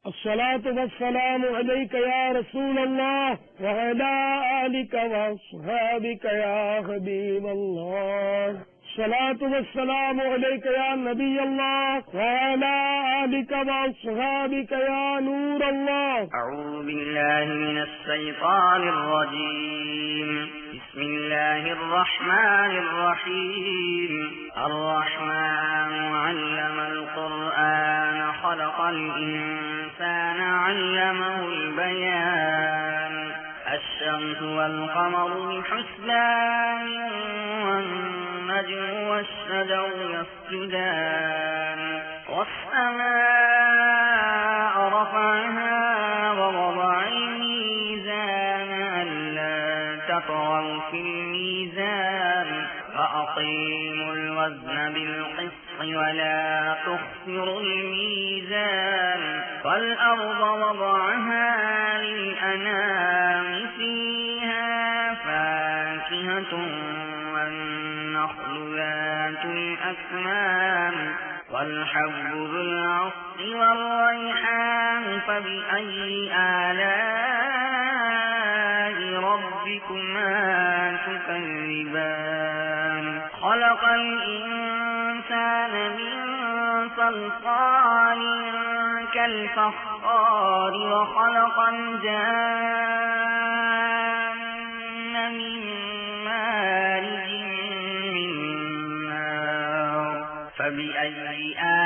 الصلاة والسلام عليك يا رسول الله وعلى آلك وأصحابك يا حبيب الله. الصلاة والسلام عليك يا نبي الله وعلى آلك وأصحابك يا نور الله. أعوذ بالله من الشيطان الرجيم. بسم الله الرحمن الرحيم. الرحمن علم القرآن خلق الإنسان علمه البيان. الشمس والقمر بحسبان والنجم والشجر يسجدان. والسماء رفعها ووضع الميزان ألا تطغوا في الميزان وأقيموا الوزن بالقسط ولا تخسروا الميزان. والأرض وضعها للأنام فيها فاكهة والنخل ذات الأكمام والحب ذو العصف والريحان. فبأي آلاء ربكما تكذبان. خلق الإنسان من صلصال كالفخار وخلق الجان من مارج من نار. فبأي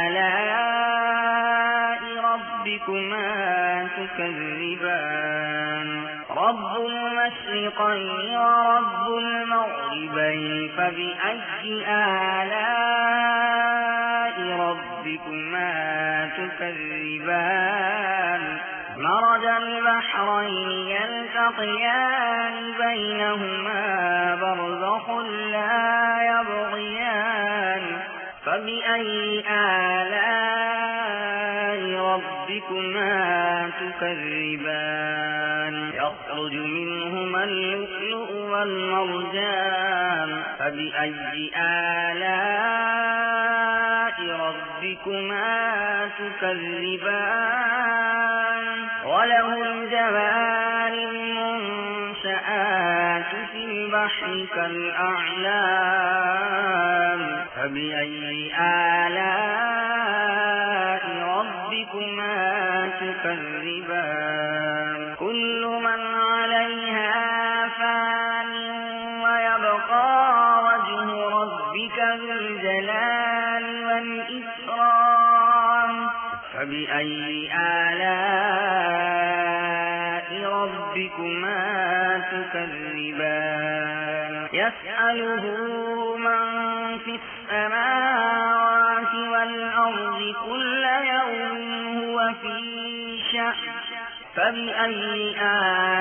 آلاء ربكما تكذبان. رب المشرقين ورب المغربين. فبأي آلاء ربكما تكذبان. مرج البحرين يلتقيان بينهما برزخ لا يبغيان. فبأي آلاء ربكما تكذبان. يخرج منهما اللؤلؤ والمرجان. فبأي آلاء ربكما تكذبان. وله الجوار المنشآت في البحر كالأعلام. فبأي آلاء ربكما تكذبان. كل من عليها فان ويبقى وجه ربك ذو الجلال والإكرام. فبأي آلاء ربكما تكذبان. يسأله من في السماوات والأرض كل يوم هو في شأن. فبأي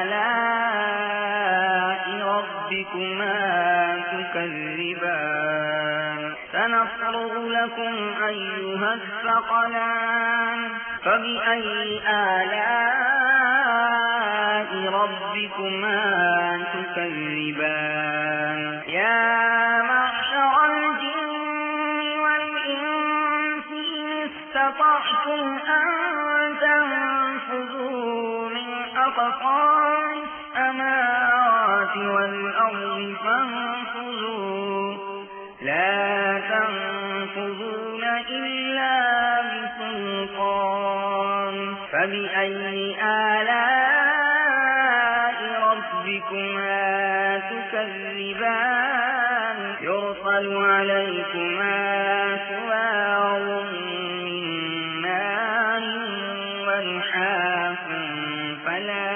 آلاء ربكما تكذبان. سنفرغ لكم أيها الثقلان. فبأي آلاء ربكما تكذبان. يا معشر الجن والإنس إن استطعتم أن تنفذوا من أقطار السماوات والأرض فانفذوا لا تنفذون إلا بسلطان. فبأي آلاء ربكما تكذبان. يرسل عليكما شواظ من نار ونحاس فلا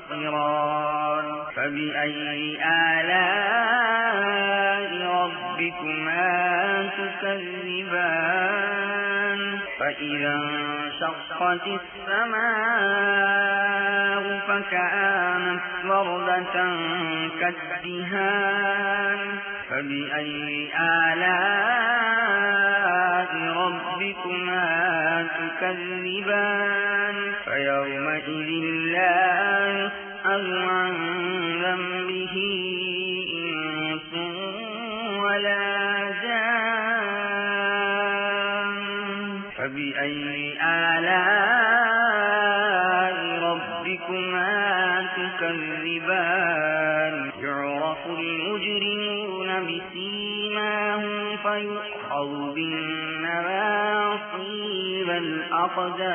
تنتصران. فبأي آلاء ربكما تكذبان. فإذا انشقت السماء فكانت وردة كالدهان فبأي آلاء ربكما تكذبان فيومئذ لا يسأل عن ذنبه إنس ولا جان فبأي آلاء ربكما تكذبان يعرف المجرمون بسيماهم فيؤخذ بالنواصي والأقدام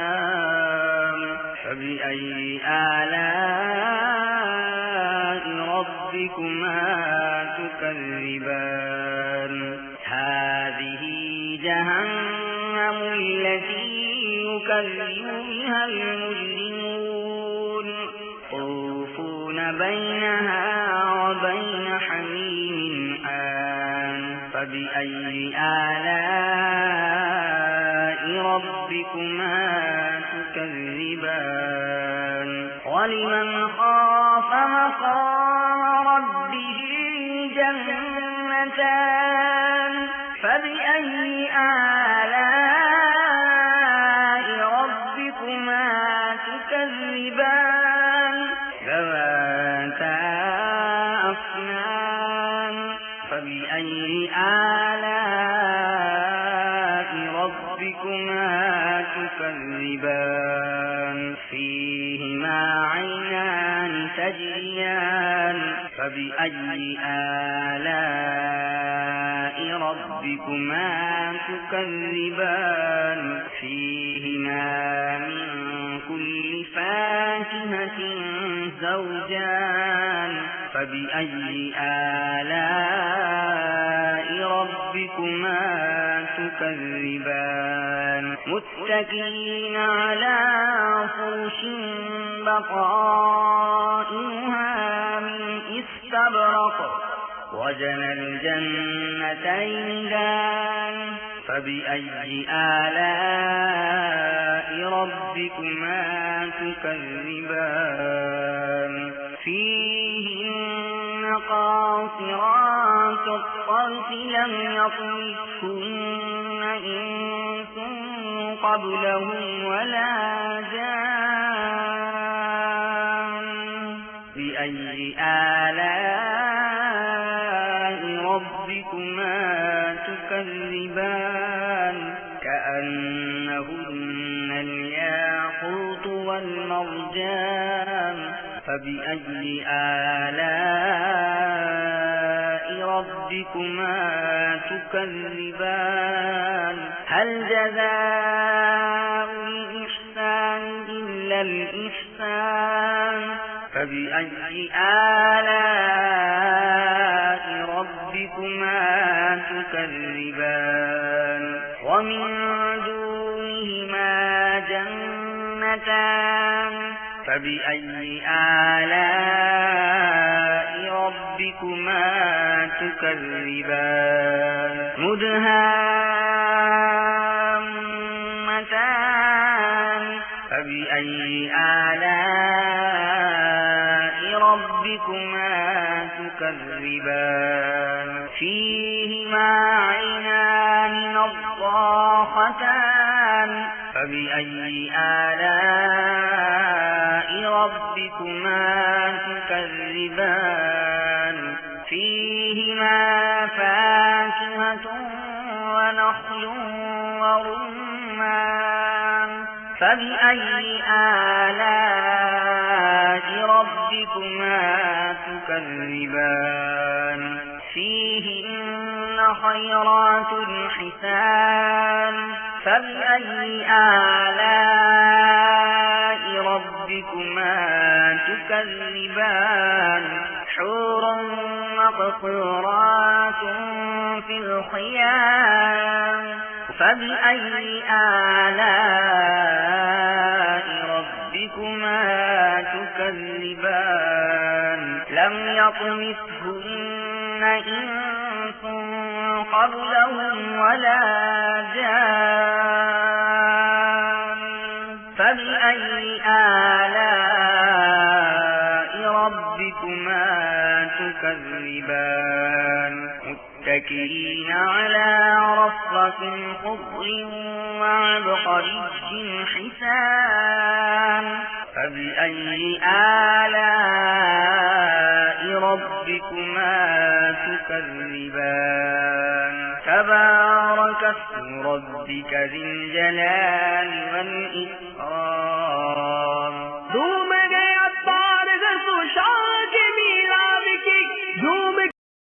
فبأي آلاء ربكما تكذبان هذه جهنم التي يكذب بها المجرمون يطوفون بينها وبين حميم آن فبأي آلاء ربكما تكذبان ولمن خاف مقام ربه جنتان فبأي آلاء ربكما تكذبان ذواتا أفنان فبأي آلاء ربكما تكذبان فيهما عينان تجريان فبأي آلاء ربكما تكذبان فيهما من كل فاكهة زوجان فبأي آلاء ربكما تكذبان متكئين على فرش بطائنها من استبرق وجنى الجنتين دان فبأي آلاء ربكما تكذبان فيهن قاصرات الطرف لم يطمثهن إنس قبلهم ولا جان بأي آلاء ربكما تكذبان كأنهن الياقوت والمرجان فبأي آلاء ربكما تكذبان هل جزاء الإحسان إلا الإحسان فبأي آلاء ربكما تكذبان ومن دونهما جنتان فبأي آلاء ربكما تكذبان مدهامتان فبأي آلاء ربكما تكذبان فيهما عينان نضاختان فبأي آلاء ربكما تكذبان فيهما فاكهة ونخل ورمان فبأي آلاء ربكما تكذبان فيهن خيرات حسان فبأي آلاء ربكما تكذبان حور مقصورات في الخيام فبأي آلاء ربكما تكذبان لم يطمثهن إنس قبلهم ولا جان فبأي آلاء تكذبان متكئين على رفرف خضر وعبقري حسان فبأي آلاء ربكما تكذبان تبارك اسم ربك ذي الجلال والإكرام